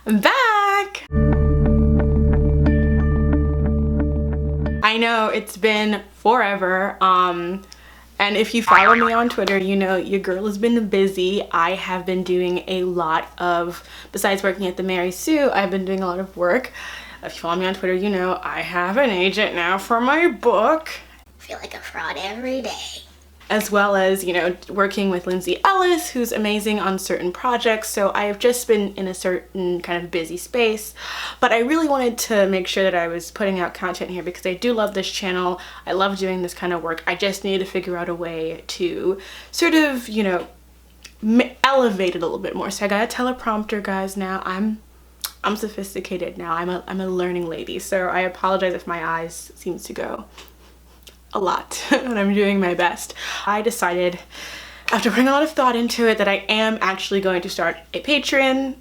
I'm back! I know it's been forever, and if you follow me on Twitter, you know your girl has been busy. I have been doing a lot of, besides working at the Mary Sue, I've been doing a lot of work. If you follow me on Twitter, you know I have an agent now for my book. I feel like a fraud every day. As well as, you know, working with Lindsay Ellis, who's amazing on certain projects. So I have just been in a certain kind of busy space, but I really wanted to make sure that I was putting out content here because I do love this channel. I love doing this kind of work. I just need to figure out a way to sort of, you know, elevate it a little bit more. So I got a teleprompter, guys. Now I'm sophisticated now. I'm a learning lady. So I apologize if my eyes seem to go a lot when I'm doing my best. I decided, after putting a lot of thought into it, that I am actually going to start a Patreon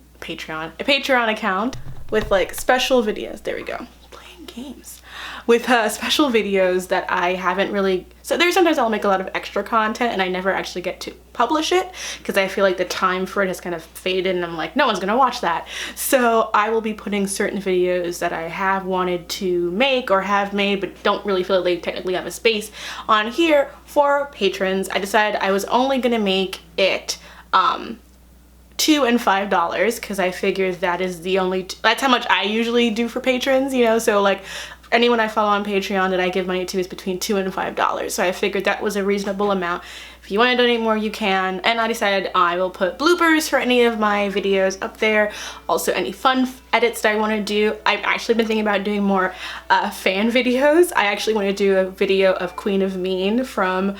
account with like special videos. There we go. Playing games. With special videos that I haven't really, so there's sometimes I'll make a lot of extra content and I never actually get to publish it because I feel like the time for it has kind of faded and I'm like, no one's gonna watch that. So I will be putting certain videos that I have wanted to make or have made but don't really feel like they technically have a space on here for patrons. I decided I was only gonna make it $2 and $5 because I figured that is the only, that's how much I usually do for patrons, you know, so like anyone I follow on Patreon that I give money to is between $2 and $5. So I figured that was a reasonable amount. If you want to donate more, you can. And I decided I will put bloopers for any of my videos up there. Also any fun edits that I want to do. I've actually been thinking about doing more fan videos. I actually want to do a video of Queen of Mean from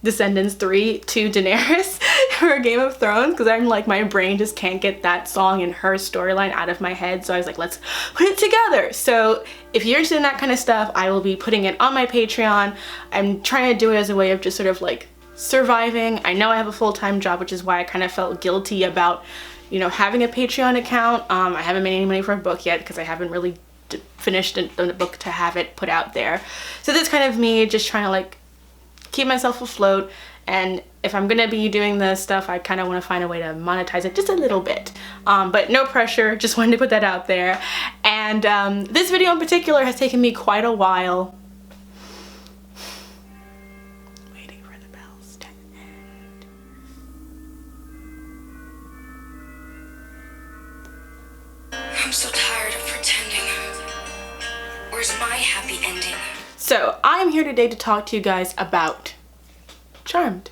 Descendants 3 to Daenerys for Game of Thrones because I'm like, my brain just can't get that song and her storyline out of my head. So I was like, let's put it together. So if you're interested in that kind of stuff, I will be putting it on my Patreon. I'm trying to do it as a way of just sort of like surviving. I know I have a full-time job, which is why I kind of felt guilty about, you know, having a Patreon account. I haven't made any money for a book yet because I haven't really finished a book to have it put out there. So this is kind of me just trying to like keep myself afloat. And if I'm gonna be doing this stuff, I kind of want to find a way to monetize it just a little bit. But no pressure, just wanted to put that out there. And this video in particular has taken me quite a while. Waiting for the bells to end. I'm so tired of pretending. Where's my happy ending? So I'm here today to talk to you guys about Charmed.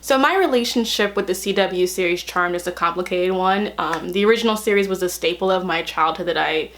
So my relationship with the CW series Charmed is a complicated one. The original series was a staple of my childhood that I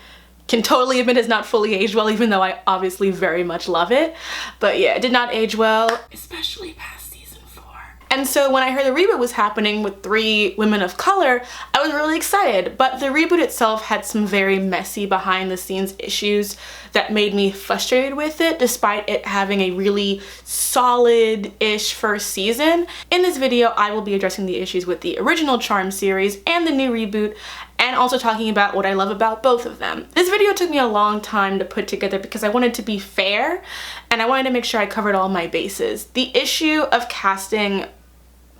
can totally admit has not fully aged well, even though I obviously very much love it. But yeah, it did not age well, especially past season 4. And so when I heard the reboot was happening with 3 women of color, I was really excited. But the reboot itself had some very messy behind the scenes issues that made me frustrated with it, despite it having a really solid-ish first season. In this video, I will be addressing the issues with the original Charmed series and the new reboot, and also talking about what I love about both of them. This video took me a long time to put together because I wanted to be fair, and I wanted to make sure I covered all my bases. The issue of casting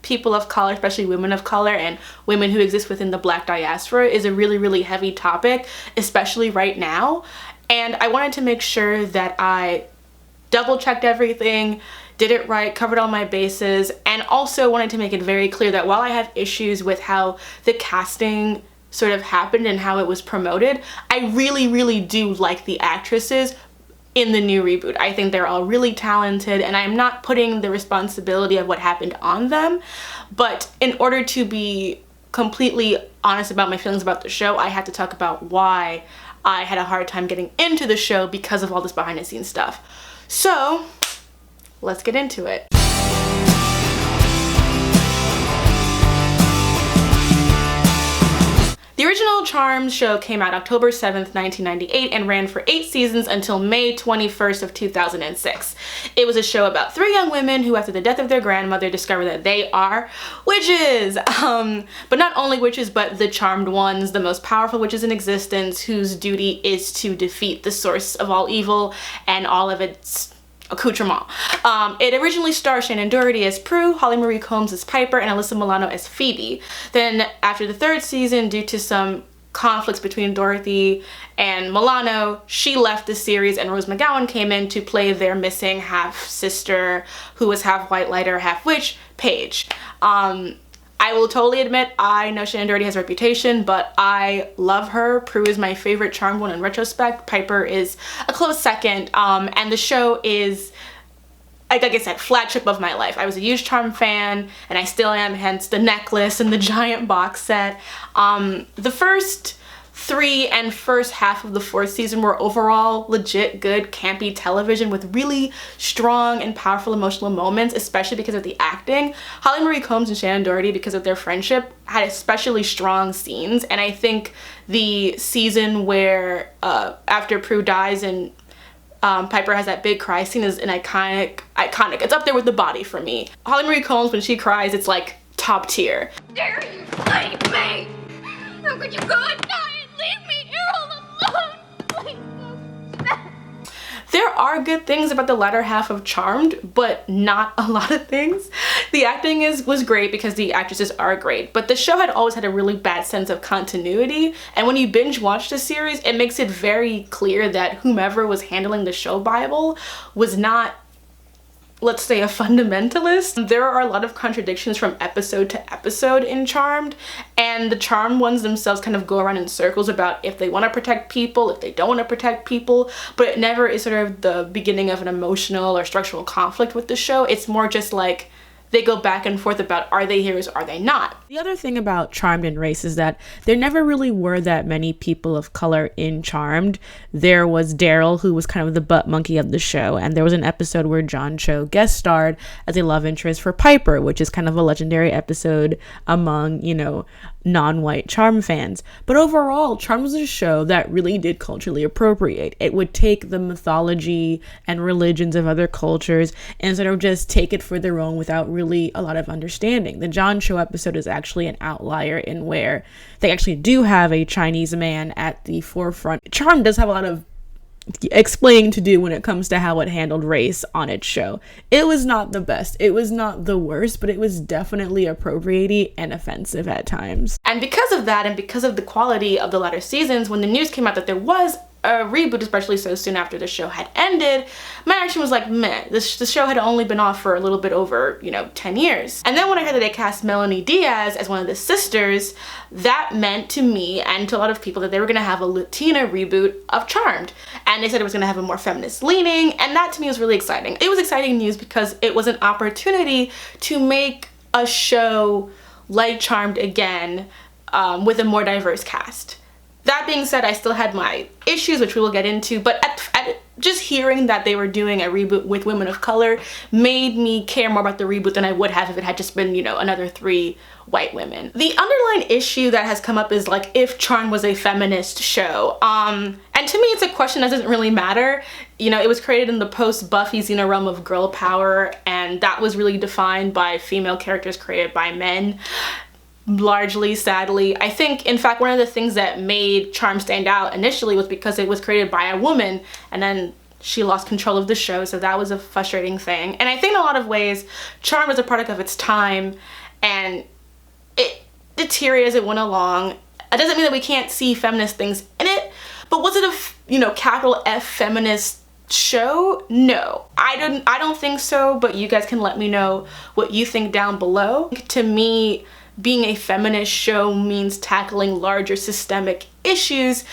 people of color, especially women of color and women who exist within the Black diaspora, is a really, really heavy topic, especially right now. And I wanted to make sure that I double-checked everything, did it right, covered all my bases, and also wanted to make it very clear that while I have issues with how the casting sort of happened and how it was promoted, I really, really do like the actresses in the new reboot. I think they're all really talented, and I'm not putting the responsibility of what happened on them, but in order to be completely honest about my feelings about the show, I had to talk about why I had a hard time getting into the show because of all this behind the scenes stuff. So let's get into it. The original Charmed show came out October 7th, 1998 and ran for 8 seasons until May 21st of 2006. It was a show about 3 young women who, after the death of their grandmother, discover that they are witches. But not only witches, but the charmed ones, the most powerful witches in existence, whose duty is to defeat the source of all evil and all of its accoutrement. It originally starred Shannon Doherty as Prue, Holly Marie Combs as Piper, and Alyssa Milano as Phoebe. Then after the third season, due to some conflicts between Dorothy and Milano, she left the series and Rose McGowan came in to play their missing half-sister, who was half white lighter, half witch, Paige. I will totally admit, I know Shannon Doherty has a reputation, but I love her. Prue is my favorite Charmed one in retrospect. Piper is a close second, and the show is, like I said, flagship of my life. I was a huge Charmed fan, and I still am, hence the necklace and the giant box set. The first 3 and first half of the 4th season were overall legit good campy television with really strong and powerful emotional moments, especially because of the acting. Holly Marie Combs and Shannon Doherty, because of their friendship, had especially strong scenes, and I think the season where after Prue dies and Piper has that big cry scene is an iconic. It's up there with The Body for me. Holly Marie Combs, when she cries, it's like top tier. Dare you leave me? How could you go and die and leave me here all alone? Please don't. There are good things about the latter half of Charmed, but not a lot of things. The acting was great because the actresses are great, but the show had always had a really bad sense of continuity, and when you binge watch the series, it makes it very clear that whomever was handling the show Bible was not, let's say, a fundamentalist. There are a lot of contradictions from episode to episode in Charmed, and the Charmed ones themselves kind of go around in circles about if they want to protect people, if they don't want to protect people, but it never is sort of the beginning of an emotional or structural conflict with the show. It's more just like they go back and forth about are they heroes, are they not. The other thing about Charmed and Race is that there never really were that many people of color in Charmed. There was Daryl, who was kind of the butt monkey of the show, and there was an episode where John Cho guest starred as a love interest for Piper, which is kind of a legendary episode among, non-white Charmed fans. But overall, Charmed was a show that really did culturally appropriate. It would take the mythology and religions of other cultures and sort of just take it for their own without really a lot of understanding. The John Cho episode is actually an outlier in where they actually do have a Chinese man at the forefront. Charmed does have a lot of explaining to do when it comes to how it handled race on its show. It was not the best, it was not the worst, but it was definitely appropriating and offensive at times. And because of that, and because of the quality of the latter seasons, when the news came out that there was a reboot, especially so soon after the show had ended, my reaction was like, meh, the show had only been off for a little bit over, 10 years. And then when I heard that they cast Melanie Diaz as one of the sisters, that meant to me and to a lot of people that they were gonna have a Latina reboot of Charmed. And they said it was gonna have a more feminist leaning, and that to me was really exciting. It was exciting news because it was an opportunity to make a show like Charmed again, with a more diverse cast. That being said, I still had my issues, which we will get into, but just hearing that they were doing a reboot with women of color made me care more about the reboot than I would have if it had just been, another 3 white women. The underlying issue that has come up is like if Charmed was a feminist show. And to me, it's a question that doesn't really matter. It was created in the post-Buffy Xena realm of girl power, and that was really defined by female characters created by men. Largely, sadly. I think, in fact, one of the things that made Charmed stand out initially was because it was created by a woman, and then she lost control of the show, so that was a frustrating thing. And I think in a lot of ways, Charmed was a product of its time, and it deteriorated as it went along. It doesn't mean that we can't see feminist things in it, but was it a capital F feminist show? No, I don't think so, but you guys can let me know what you think down below. To me, being a feminist show means tackling larger systemic issues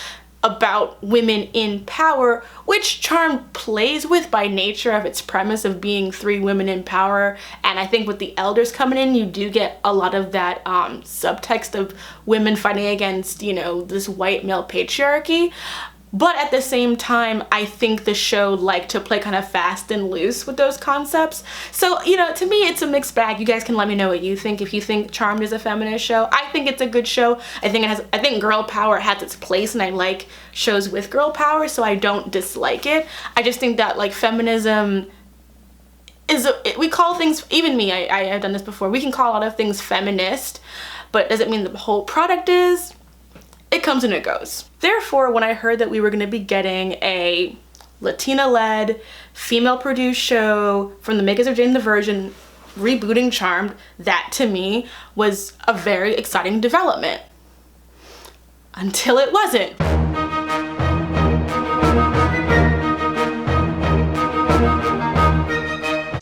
about women in power, which Charmed plays with by nature of its premise of being 3 women in power. And I think with the elders coming in, you do get a lot of that subtext of women fighting against, this white male patriarchy. But at the same time, I think the show liked to play kind of fast and loose with those concepts. So, to me, it's a mixed bag. You guys can let me know what you think. If you think Charmed is a feminist show, I think it's a good show. I think girl power has its place, and I like shows with girl power, so I don't dislike it. I just think that, feminism we call things, even me, I've done this before, we can call a lot of things feminist, but does it mean the whole product is? It comes and it goes. Therefore, when I heard that we were going to be getting a Latina-led, female-produced show from the makers of Jane the Virgin rebooting Charmed, that to me was a very exciting development. Until it wasn't.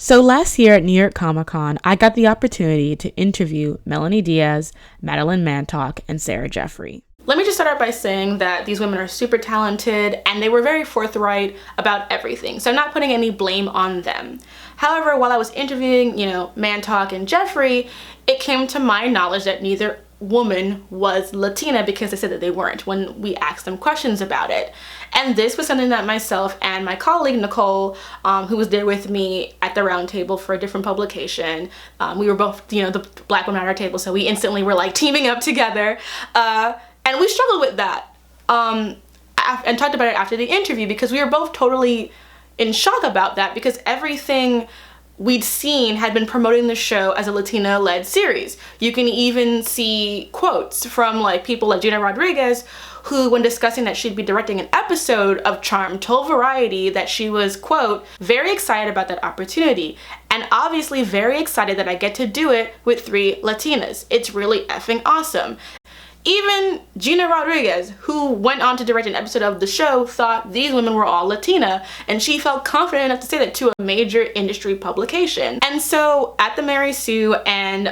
So last year at New York Comic Con, I got the opportunity to interview Melanie Diaz, Madeline Mantock, and Sarah Jeffrey. Let me just start out by saying that these women are super talented and they were very forthright about everything. So I'm not putting any blame on them. However, while I was interviewing, Mantock and Jeffrey, it came to my knowledge that neither woman was Latina because they said that they weren't when we asked them questions about it. And this was something that myself and my colleague Nicole, who was there with me at the round table for a different publication, we were both, the black women at our table, so we instantly were like teaming up together. And we struggled with that and talked about it after the interview because we were both totally in shock about that because everything we'd seen had been promoting the show as a Latina-led series. You can even see quotes from people like Gina Rodriguez, who, when discussing that she'd be directing an episode of Charmed, told Variety that she was, quote, very excited about that opportunity, and obviously very excited that I get to do it with 3 Latinas. It's really effing awesome. Even Gina Rodriguez, who went on to direct an episode of the show, thought these women were all Latina, and she felt confident enough to say that to a major industry publication. And so at the Mary Sue and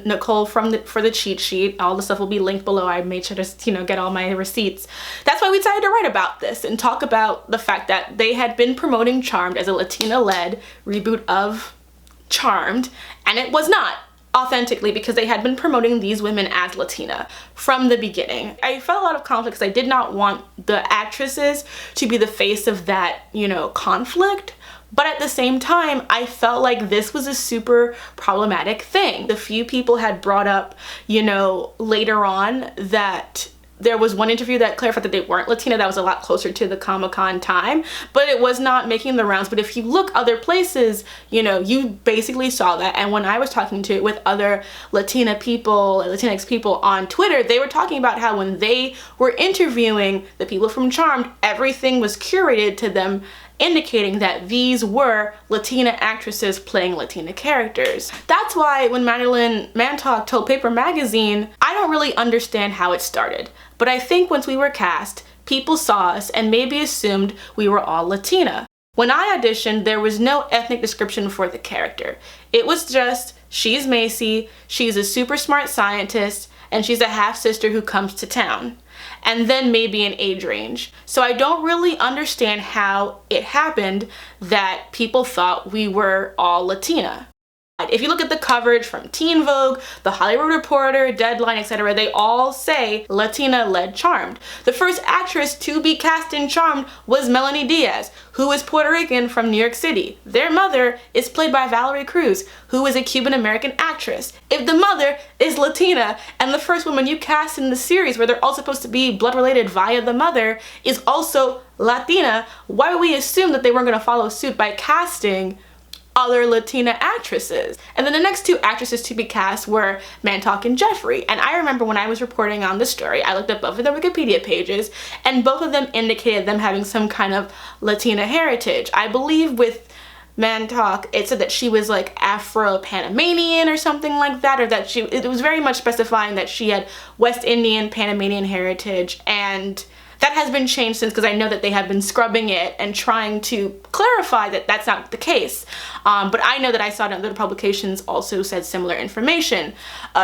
Nicole for the cheat sheet, all the stuff will be linked below. I made sure to get all my receipts. That's why we decided to write about this and talk about the fact that they had been promoting Charmed as a Latina-led reboot of Charmed, and it was not. Authentically, because they had been promoting these women as Latina from the beginning. I felt a lot of conflict because I did not want the actresses to be the face of that, conflict. But at the same time, I felt like this was a super problematic thing. The few people had brought up, later on that there was one interview that clarified that they weren't Latina. That was a lot closer to the Comic-Con time, but it was not making the rounds. But if you look other places, you basically saw that. And when I was talking with other Latinx people on Twitter, they were talking about how when they were interviewing the people from Charmed, everything was curated to them, indicating that these were Latina actresses playing Latina characters. That's why when Madeline Mantock told Paper Magazine, I don't really understand how it started, but I think once we were cast, people saw us and maybe assumed we were all Latina. When I auditioned, there was no ethnic description for the character. It was just, she's Macy, she's a super smart scientist, and she's a half-sister who comes to town. And then maybe an age range. So I don't really understand how it happened that people thought we were all Latina. If you look at the coverage from Teen Vogue, The Hollywood Reporter, Deadline, etc., they all say Latina-led Charmed. The first actress to be cast in Charmed was Melanie Diaz, who is Puerto Rican from New York City. Their mother is played by Valerie Cruz, who is a Cuban-American actress. If the mother is Latina, and the first woman you cast in the series, where they're all supposed to be blood-related via the mother, is also Latina, why would we assume that they weren't going to follow suit by casting other Latina actresses? And then the next 2 actresses to be cast were Mantock and Jeffrey. And I remember when I was reporting on the story, I looked at both of their Wikipedia pages, and both of them indicated them having some kind of Latina heritage. I believe with Mantock, it said that she was Afro-Panamanian or something like that, or that it was very much specifying that she had West Indian, Panamanian heritage, and that has been changed since, because I know that they have been scrubbing it and trying to clarify that that's not the case. But I know that I saw it in other publications also said similar information.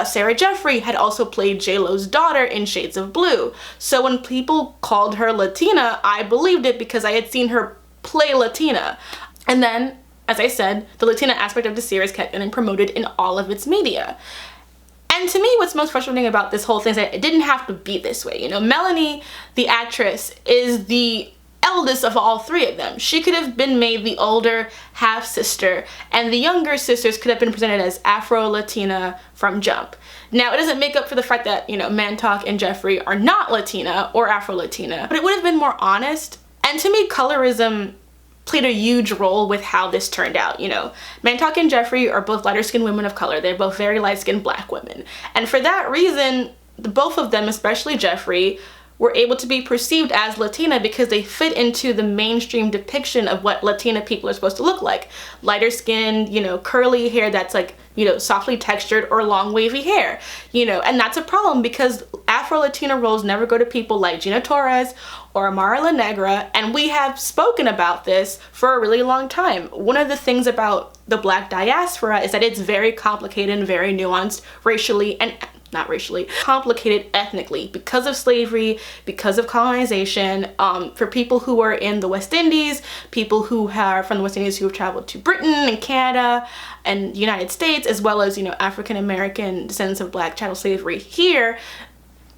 Sarah Jeffrey had also played J-Lo's daughter in Shades of Blue. So when people called her Latina, I believed it because I had seen her play Latina. And then, as I said, the Latina aspect of the series kept getting promoted in all of its media. And to me, what's most frustrating about this whole thing is that it didn't have to be this way. Melanie, the actress, is the eldest of all 3 of them. She could have been made the older half-sister, and the younger sisters could have been presented as Afro-Latina from jump. Now, it doesn't make up for the fact that, Mantock and Jeffrey are not Latina or Afro-Latina, but it would have been more honest. And to me, colorism played a huge role with how this turned out. Mantock and Jeffrey are both lighter-skinned women of color. They're both very light-skinned black women. And for that reason, both of them, especially Jeffrey, were able to be perceived as Latina because they fit into the mainstream depiction of what Latina people are supposed to look like. Lighter skinned, you know, curly hair that's like, you know, softly textured, or long wavy hair, you know, and that's a problem because Afro-Latina roles never go to people like Gina Torres or Amara La Negra, and we have spoken about this for a really long time. One of the things about the Black diaspora is that it's very complicated and very nuanced racially, and not racially, complicated ethnically because of slavery, because of colonization. For people who are in the West Indies, people who are from the West Indies who have traveled to Britain and Canada and the United States, as well as, you know, African American descendants of Black chattel slavery here,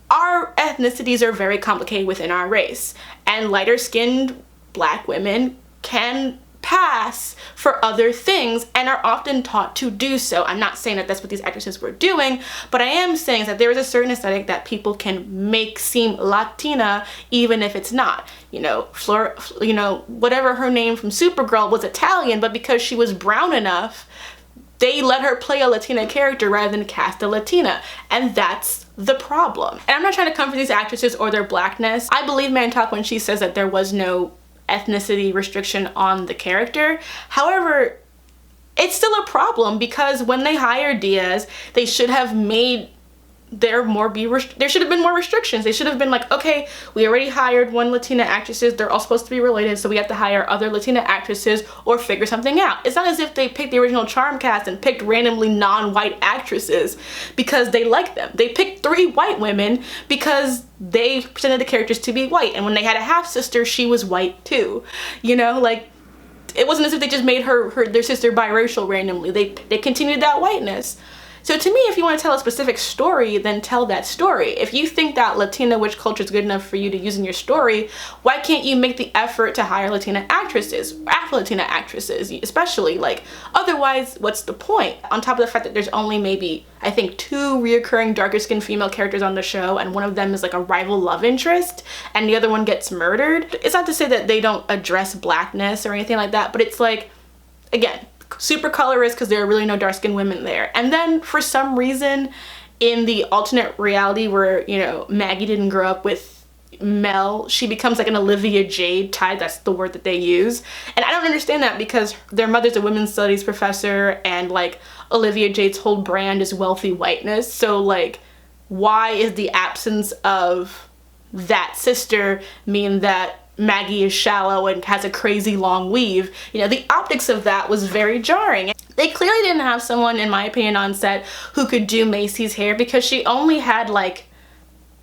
our ethnicities are very complicated within our race, and lighter skinned Black women can pass for other things and are often taught to do so. I'm not saying that that's what these actresses were doing, but I am saying that there is a certain aesthetic that people can make seem Latina even if it's not. You know, you know, whatever her name from Supergirl was Italian, but because she was brown enough, they let her play a Latina character rather than cast a Latina, and that's the problem. And I'm not trying to comfort these actresses or their Blackness. I believe Mantok when she says that there was no ethnicity restriction on the character. However, it's still a problem because when they hired Diaz, they should have made there should have been more restrictions. They should have been like, okay, we already hired one Latina actresses, they're all supposed to be related, so we have to hire other Latina actresses or figure something out. It's not as if they picked the original Charmed cast and picked randomly non-white actresses because they liked them. They picked 3 white women because they presented the characters to be white, and when they had a half-sister, she was white too. You know, like, it wasn't as if they just made their sister biracial randomly. They continued that whiteness. So to me, if you want to tell a specific story, then tell that story. If you think that Latina witch culture is good enough for you to use in your story, why can't you make the effort to hire Latina actresses, Afro-Latina actresses especially? Like, otherwise, what's the point? On top of the fact that there's only maybe, I think, 2 reoccurring darker skinned female characters on the show, and one of them is like a rival love interest, and the other one gets murdered. It's not to say that they don't address Blackness or anything like that, but it's like, again, super colorist because there are really no dark-skinned women there. And then for some reason in the alternate reality where, you know, Maggie didn't grow up with Mel, she becomes like an Olivia Jade type. That's the word that they use. And I don't understand that because their mother's a women's studies professor and like Olivia Jade's whole brand is wealthy whiteness. So like, why is the absence of that sister mean that Maggie is shallow and has a crazy long weave? You know, the optics of that was very jarring. They clearly didn't have someone, in my opinion, on set who could do Macy's hair because she only had like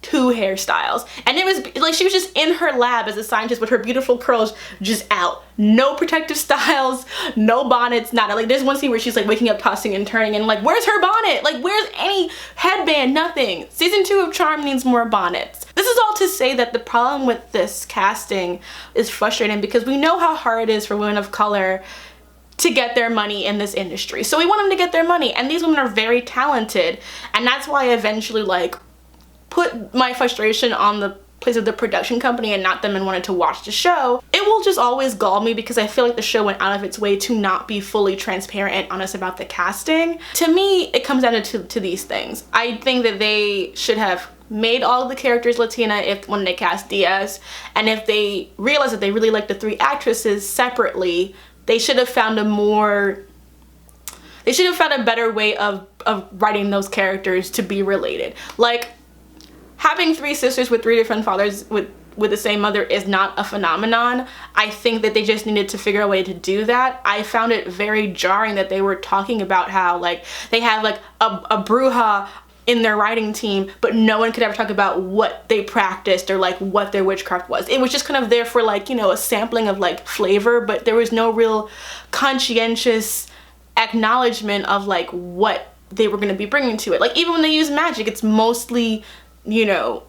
2 hairstyles, and it was like she was just in her lab as a scientist with her beautiful curls just out. No protective styles, no bonnets, nada. Like, there's one scene where she's like waking up, tossing and turning, and like, where's her bonnet? Like, where's any headband? Nothing. Season 2 of Charmed needs more bonnets. This is all to say that the problem with this casting is frustrating because we know how hard it is for women of color to get their money in this industry. So we want them to get their money, and these women are very talented, and that's why I eventually like put my frustration on the place of the production company and not them and wanted to watch the show. It will just always gall me because I feel like the show went out of its way to not be fully transparent and honest about the casting. To me, it comes down to these things. I think that they should have made all of the characters Latina when they cast Diaz, and if they realized that they really liked the 3 actresses separately, they should have found a better way of writing those characters to be related. Like, having 3 sisters with 3 different fathers with the same mother is not a phenomenon. I think that they just needed to figure out a way to do that. I found it very jarring that they were talking about how like they have like a bruja in their writing team, but no one could ever talk about what they practiced or like what their witchcraft was. It was just kind of there for like, you know, a sampling of like flavor, but there was no real conscientious acknowledgement of like what they were going to be bringing to it. Like, even when they use magic, it's mostly, you know,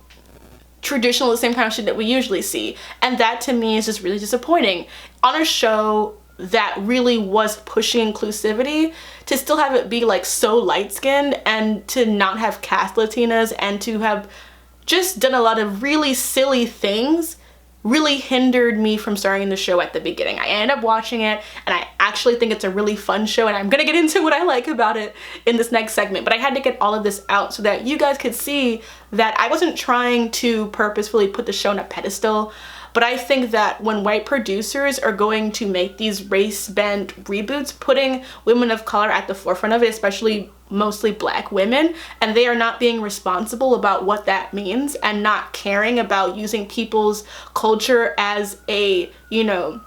traditional, the same kind of shit that we usually see. And that to me is just really disappointing. On a show that really was pushing inclusivity, to still have it be like so light-skinned and to not have cast Latinas and to have just done a lot of really silly things really hindered me from starting the show at the beginning. I ended up watching it, and I actually think it's a really fun show, and I'm gonna get into what I like about it in this next segment, but I had to get all of this out so that you guys could see that I wasn't trying to purposefully put the show on a pedestal. But I think that when white producers are going to make these race-bent reboots, putting women of color at the forefront of it, especially mostly Black women, and they are not being responsible about what that means and not caring about using people's culture as a, you know,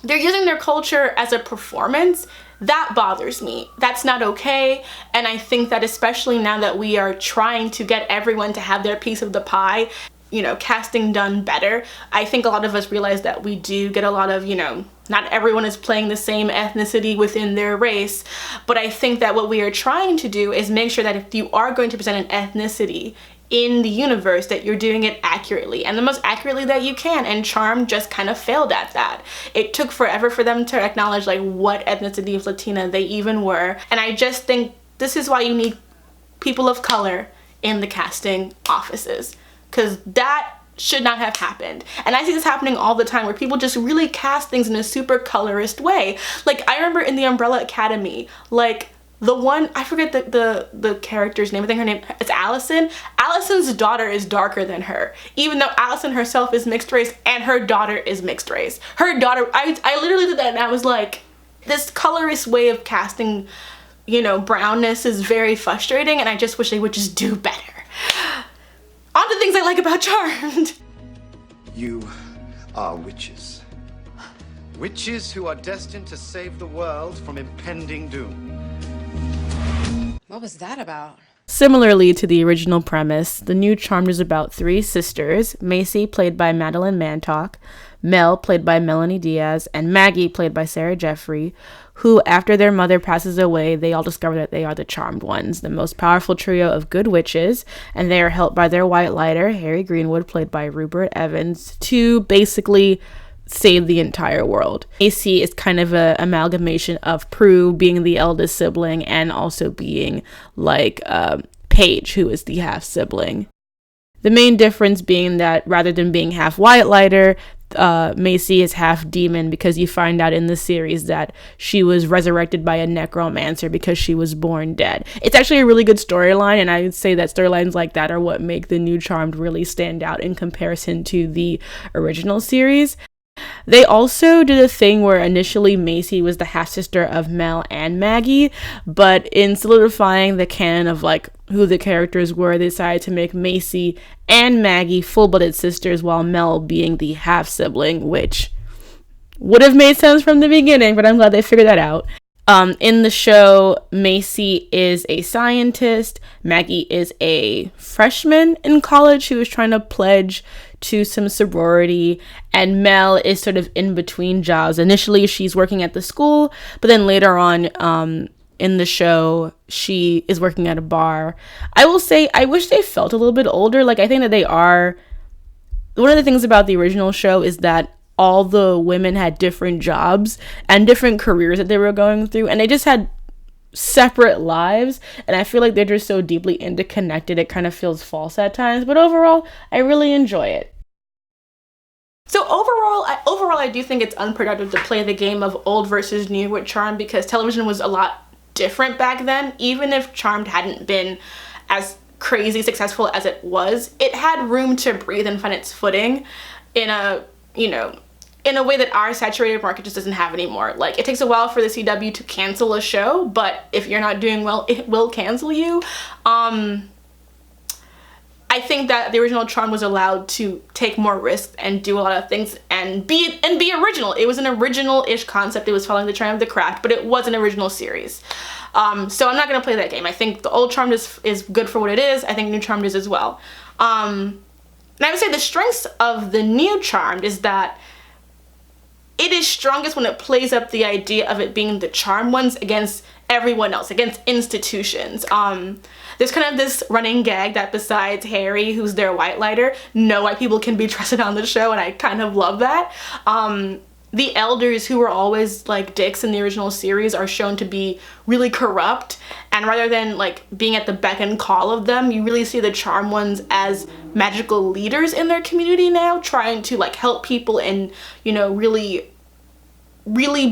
they're using their culture as a performance, that bothers me. That's not okay. And I think that especially now that we are trying to get everyone to have their piece of the pie, you know, casting done better, I think a lot of us realize that we do get a lot of, you know, not everyone is playing the same ethnicity within their race, but I think that what we are trying to do is make sure that if you are going to present an ethnicity in the universe, that you're doing it accurately and the most accurately that you can, and Charmed just kind of failed at that. It took forever for them to acknowledge like what ethnicity of Latina they even were, and I just think this is why you need people of color in the casting offices, because that should not have happened. And I see this happening all the time where people just really cast things in a super colorist way. Like I remember in the Umbrella Academy, like the one, I forget the character's name, I think her name is Allison. Allison's daughter is darker than her, even though Allison herself is mixed race and her daughter is mixed race. Her daughter, I literally did that and I was like, this colorist way of casting, you know, brownness is very frustrating, and I just wish they would just do better. On to things I like about Charmed. You are witches. Witches who are destined to save the world from impending doom. What was that about? Similarly to the original premise, the new Charmed is about three sisters, Macy, played by Madeline Mantock, Mel, played by Melanie Diaz, and Maggie, played by Sarah Jeffrey, who, after their mother passes away, they all discover that they are the Charmed Ones, the most powerful trio of good witches, and they are helped by their white lighter, Harry Greenwood, played by Rupert Evans, to basically save the entire world. Macy is kind of an amalgamation of Prue being the eldest sibling and also being like Paige, who is the half sibling. The main difference being that rather than being half white lighter, Macy is half demon, because you find out in the series that she was resurrected by a necromancer because she was born dead. It's actually a really good storyline, and I would say that storylines like that are what make the new Charmed really stand out in comparison to the original series. They also did a thing where initially Macy was the half-sister of Mel and Maggie, but in solidifying the canon of like who the characters were, they decided to make Macy and Maggie full-blooded sisters, while Mel being the half-sibling, which would have made sense from the beginning, but I'm glad they figured that out. In the show, Macy is a scientist, Maggie is a freshman in college who is trying to pledge to some sorority, and Mel is sort of in between jobs. Initially, she's working at the school, but then later on in the show, she is working at a bar. I will say, I wish they felt a little bit older. Like, I think that they are. One of the things about the original show is that all the women had different jobs and different careers that they were going through, and they just had separate lives, and I feel like they're just so deeply interconnected it kind of feels false at times, but overall I really enjoy it. So overall I do think it's unproductive to play the game of old versus new with Charmed, because television was a lot different back then. Even if Charmed hadn't been as crazy successful as it was, it had room to breathe and find its footing in a, you know, in a way that our saturated market just doesn't have anymore. Like, it takes a while for the CW to cancel a show, but if you're not doing well, it will cancel you. I think that the original Charmed was allowed to take more risks and do a lot of things and be original. It was an original-ish concept. It was following the trend of the craft, but it was an original series. So I'm not gonna play that game. I think the old Charmed is good for what it is. I think new Charmed is as well. And I would say the strengths of the new Charmed is that it is strongest when it plays up the idea of it being the Charmed Ones against everyone else, against institutions. There's kind of this running gag that besides Harry, who's their white lighter, no white people can be trusted on the show, and I kind of love that. the elders, who were always like dicks in the original series, are shown to be really corrupt, and rather than like being at the beck and call of them, you really see the charmed ones as magical leaders in their community now, trying to like help people and, you know, really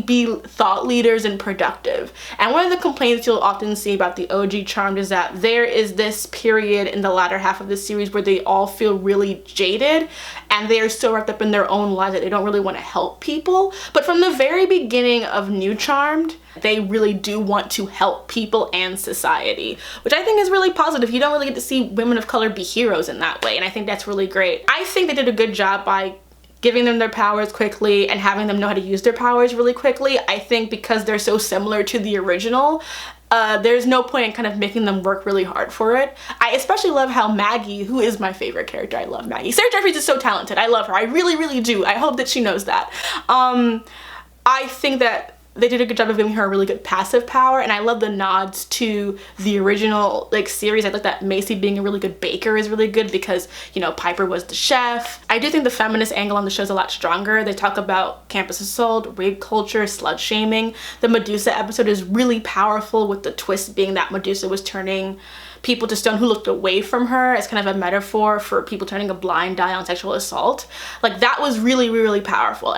be thought leaders and productive. And one of the complaints you'll often see about the OG Charmed is that there is this period in the latter half of the series where they all feel really jaded and they are so wrapped up in their own lives that they don't really want to help people. But from the very beginning of New Charmed, they really do want to help people and society, which I think is really positive. You don't really get to see women of color be heroes in that way, and I think that's really great. I think they did a good job by giving them their powers quickly and having them know how to use their powers really quickly. I think because they're so similar to the original, there's no point in kind of making them work really hard for it. I especially love how Maggie, who is my favorite character, I love Maggie. Sarah Jeffries is so talented. I love her. I really, really do. I hope that she knows that. I think that they did a good job of giving her a really good passive power, and I love the nods to the original like series. I like that Macy being a really good baker is really good because, you know, Piper was the chef. I do think the feminist angle on the show is a lot stronger. They talk about campus assault, rape culture, slut shaming. The Medusa episode is really powerful, with the twist being that Medusa was turning people to stone who looked away from her as kind of a metaphor for people turning a blind eye on sexual assault. Like, that was really, really powerful.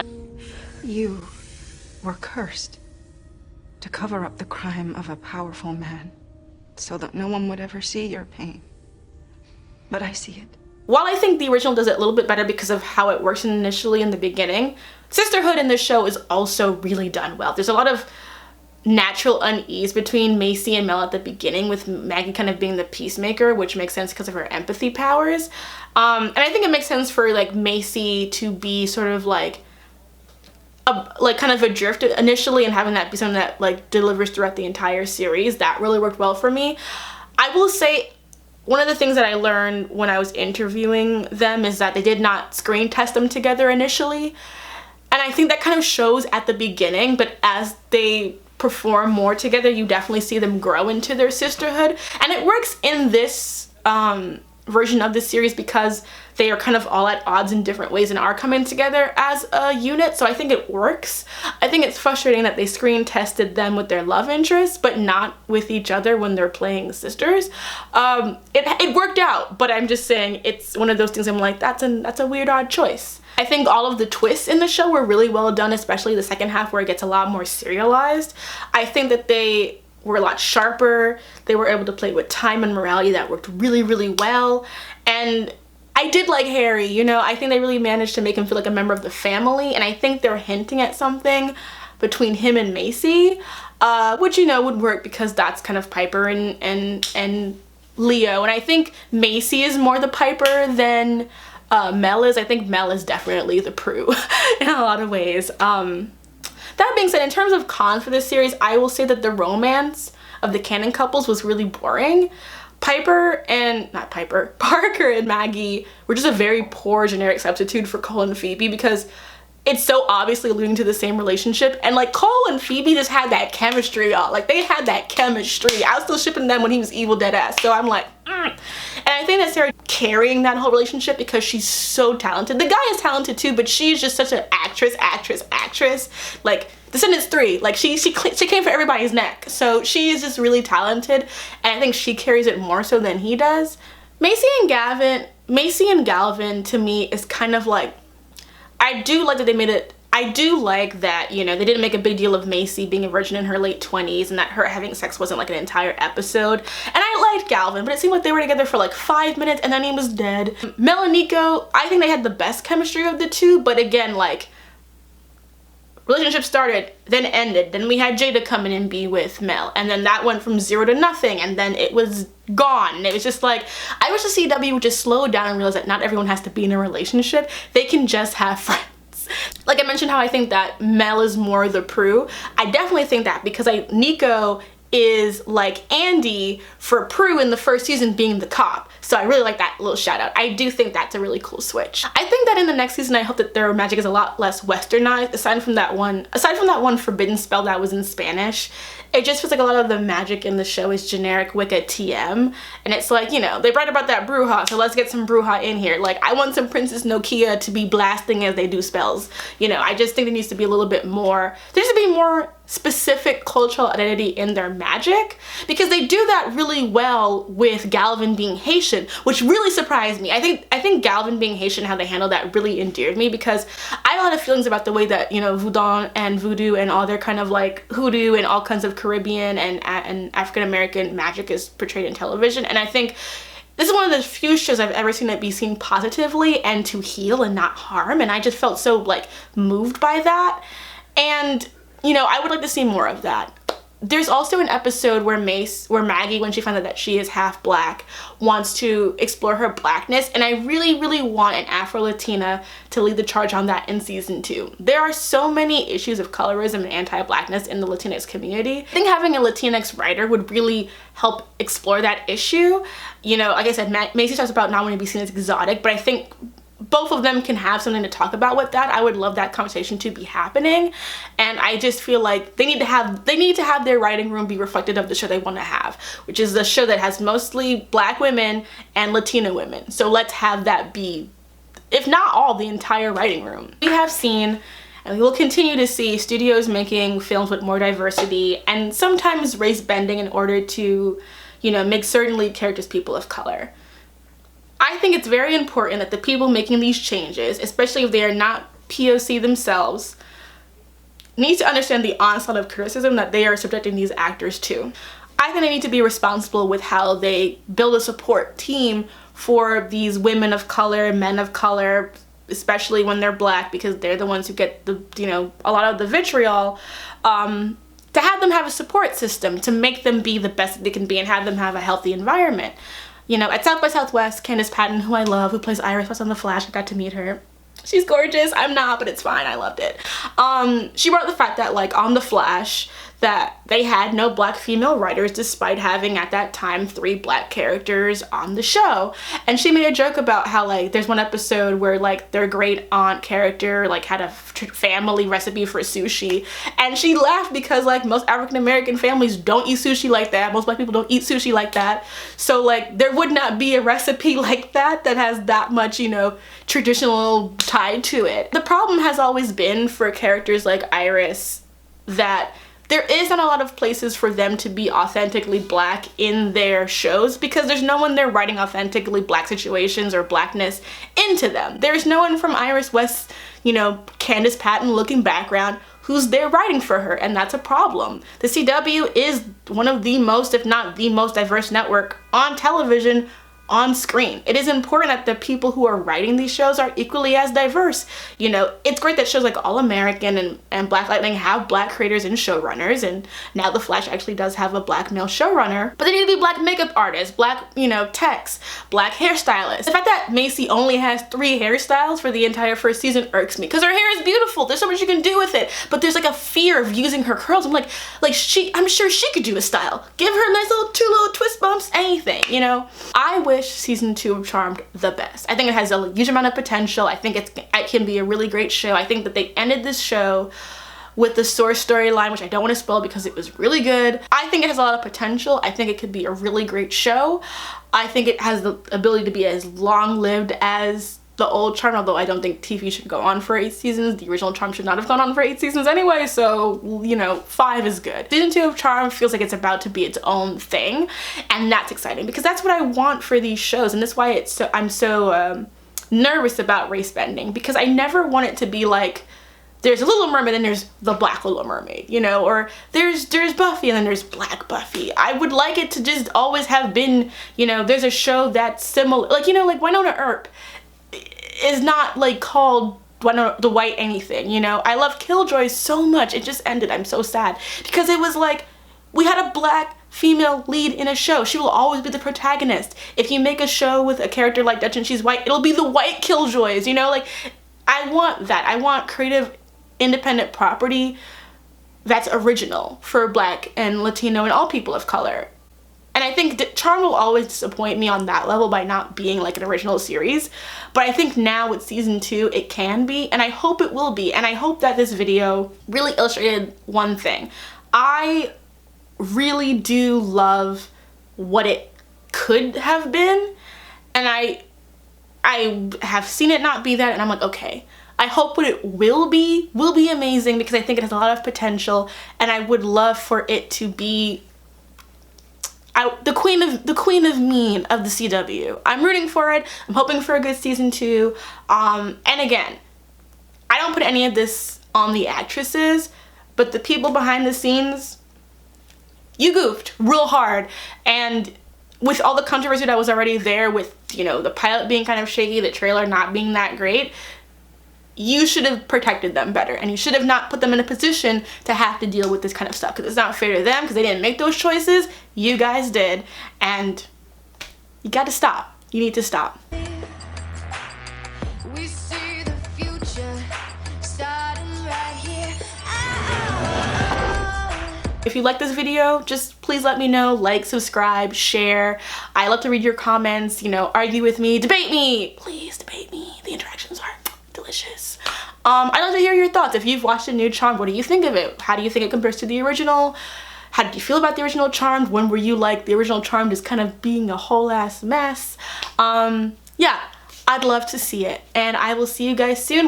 You were cursed to cover up the crime of a powerful man so that no one would ever see your pain. But I see it. While I think the original does it a little bit better because of how it works initially in the beginning, sisterhood in this show is also really done well. There's a lot of natural unease between Macy and Mel at the beginning, with Maggie kind of being the peacemaker, which makes sense because of her empathy powers. And I think it makes sense for like Macy to be sort of like kind of adrift initially, and having that be something that like delivers throughout the entire series. That really worked well for me. I will say one of the things that I learned when I was interviewing them is that they did not screen test them together initially, and I think that kind of shows at the beginning, but as they perform more together, you definitely see them grow into their sisterhood. And it works in this version of the series because they are kind of all at odds in different ways and are coming together as a unit, so I think it works. I think it's frustrating that they screen tested them with their love interests but not with each other when they're playing sisters. It worked out, but I'm just saying it's one of those things I'm like, that's a weird, odd choice. I think all of the twists in the show were really well done, especially the second half where it gets a lot more serialized. I think that they were a lot sharper. They were able to play with time and morality that worked really, really well. And I did like Harry, you know. I think they really managed to make him feel like a member of the family, and I think they're hinting at something between him and Macy, which, you know, would work because that's kind of Piper and Leo. And I think Macy is more the Piper than Mel is. I think Mel is definitely the Prue in a lot of ways. That being said, in terms of cons for this series, I will say that the romance of the canon couples was really boring. Parker and Maggie were just a very poor generic substitute for Cole and Phoebe because it's so obviously alluding to the same relationship, and like Cole and Phoebe just had that chemistry, y'all. Like, they had that chemistry. I was still shipping them when he was evil dead ass, so I'm like, And I think that Sarah carrying that whole relationship because she's so talented. The guy is talented too, but she's just such an actress. Like, Descendants 3, like she came for everybody's neck. So she is just really talented, and I think she carries it more so than he does. Macy and Galvin to me is kind of like, I do like that, you know, they didn't make a big deal of Macy being a virgin in her late 20s and that her having sex wasn't like an entire episode. And I liked Galvin, but it seemed like they were together for like 5 minutes and then he was dead. Mel and Nico, I think they had the best chemistry of the two, but again, like, relationship started, then ended, then we had Jada come in and be with Mel, and then that went from 0 to nothing, and then it was gone. And it was just like, I wish the CW would just slow down and realize that not everyone has to be in a relationship. They can just have friends. Like I mentioned how I think that Mel is more the Prue. I definitely think that because Nico is like Andy for Prue in the first season being the cop. So I really like that little shout out. I do think that's a really cool switch. I think that in the next season, I hope that their magic is a lot less westernized, aside from that one forbidden spell that was in Spanish. it just feels like a lot of the magic in the show is generic Wicca TM, and it's like, you know, they write about that Bruja, so let's get some Bruja in here. Like, I want some Princess Nokia to be blasting as they do spells. You know, I just think there needs to be a little bit more, there needs to be more specific cultural identity in their magic, because they do that really well with Galvin being Haitian, which really surprised me. I think Galvin being Haitian, how they handled that really endeared me, because I have a lot of feelings about the way that, you know, Voodoo and Voodoo and all their kind of like hoodoo and all kinds of Caribbean and African-American magic is portrayed in television, and I think this is one of the few shows I've ever seen it be seen positively and to heal and not harm, and I just felt so like moved by that. And you know, I would like to see more of that. There's also an episode where Maggie, when she finds out that she is half black, wants to explore her blackness, and I really, really want an Afro-Latina to lead the charge on that in season 2. There are so many issues of colorism and anti-blackness in the Latinx community. I think having a Latinx writer would really help explore that issue. You know, like I said, Macy talks about not wanting to be seen as exotic, but I think both of them can have something to talk about with that. I would love that conversation to be happening, and I just feel like they need to have their writing room be reflective of the show they want to have, which is the show that has mostly black women and Latina women. So let's have that be, if not all, the entire writing room. We have seen, and we will continue to see, studios making films with more diversity and sometimes race bending in order to, you know, make certain lead characters people of color. I think it's very important that the people making these changes, especially if they are not POC themselves, need to understand the onslaught of criticism that they are subjecting these actors to. I think they need to be responsible with how they build a support team for these women of color, men of color, especially when they're black, because they're the ones who get the, you know, a lot of the vitriol, to have them have a support system to make them be the best that they can be and have them have a healthy environment. You know, at South by Southwest, Candace Patton, who I love, who plays Iris on The Flash, I got to meet her. She's gorgeous. I'm not, but it's fine. I loved it. She brought up the fact that, like, on The Flash, that they had no black female writers despite having at that time 3 black characters on the show. And she made a joke about how, like, there's one episode where, like, their great aunt character, like, had a family recipe for sushi, and she laughed because, like, most African-American families don't eat sushi like that. Most black people don't eat sushi like that. So, like, there would not be a recipe like that that has that much, you know, traditional tied to it. The problem has always been for characters like Iris that there is not a lot of places for them to be authentically black in their shows, because there's no one there writing authentically black situations or blackness into them. There's no one from Iris West's, you know, Candace Patton looking background who's there writing for her, and that's a problem. The CW is one of the most, if not the most diverse network on television, on screen. It is important that the people who are writing these shows are equally as diverse. You know, it's great that shows like All American and Black Lightning have black creators and showrunners, and now The Flash actually does have a black male showrunner, but they need to be black makeup artists, black, you know, techs, black hairstylists. The fact that Macy only has 3 hairstyles for the entire first season irks me, because her hair is beautiful. There's so much you can do with it, but there's like a fear of using her curls. I'm like I'm sure she could do a style. Give her a nice little 2 little twist bumps, anything, you know? I wish season 2 of Charmed the best. I think it has a huge amount of potential. I think it can be a really great show. I think that they ended this show with the Source storyline, which I don't want to spoil because it was really good. I think it has a lot of potential. I think it could be a really great show. I think it has the ability to be as long-lived as the old Charm, although I don't think TV should go on for 8 seasons. The original Charm should not have gone on for 8 seasons anyway, so, you know, 5 is good. Season 2 of Charm feels like it's about to be its own thing, and that's exciting because that's what I want for these shows, and that's why I'm so nervous about race bending, because I never want it to be like there's a Little Mermaid and there's the Black Little Mermaid, you know, or there's Buffy and then there's Black Buffy. I would like it to just always have been, you know, there's a show that's similar, like, you know, like Winona Earp is not like called the white anything, you know. I love Killjoy so much. It just ended. I'm so sad because it was like we had a black female lead in a show. She will always be the protagonist. If you make a show with a character like Dutch and she's white, it'll be the white Killjoys, you know. Like, I want that. I want creative independent property that's original for Black and Latino and all people of color. And I think Charmed will always disappoint me on that level by not being like an original series. But I think now with season 2, it can be, and I hope it will be. And I hope that this video really illustrated one thing. I really do love what it could have been, and I have seen it not be that, and I'm like, okay, I hope what it will be amazing, because I think it has a lot of potential, and I would love for it to be the queen of mean of the CW. I'm rooting for it. I'm hoping for a good season 2. And again, I don't put any of this on the actresses, but the people behind the scenes, you goofed real hard. And with all the controversy that was already there with, you know, the pilot being kind of shaky, the trailer not being that great, you should have protected them better, and you should have not put them in a position to have to deal with this kind of stuff, because it's not fair to them, because they didn't make those choices. You guys did, and you gotta stop. You need to stop. We see the future starting right here. If you like this video, just please let me know. Like, subscribe, share. I love to read your comments, you know, argue with me, debate me. Please debate me. The interactions are delicious. I'd love to hear your thoughts. If you've watched the new Charmed, what do you think of it? How do you think it compares to the original? How did you feel about the original Charmed? When were you like, the original Charmed is kind of being a whole ass mess? Yeah, I'd love to see it, and I will see you guys soon.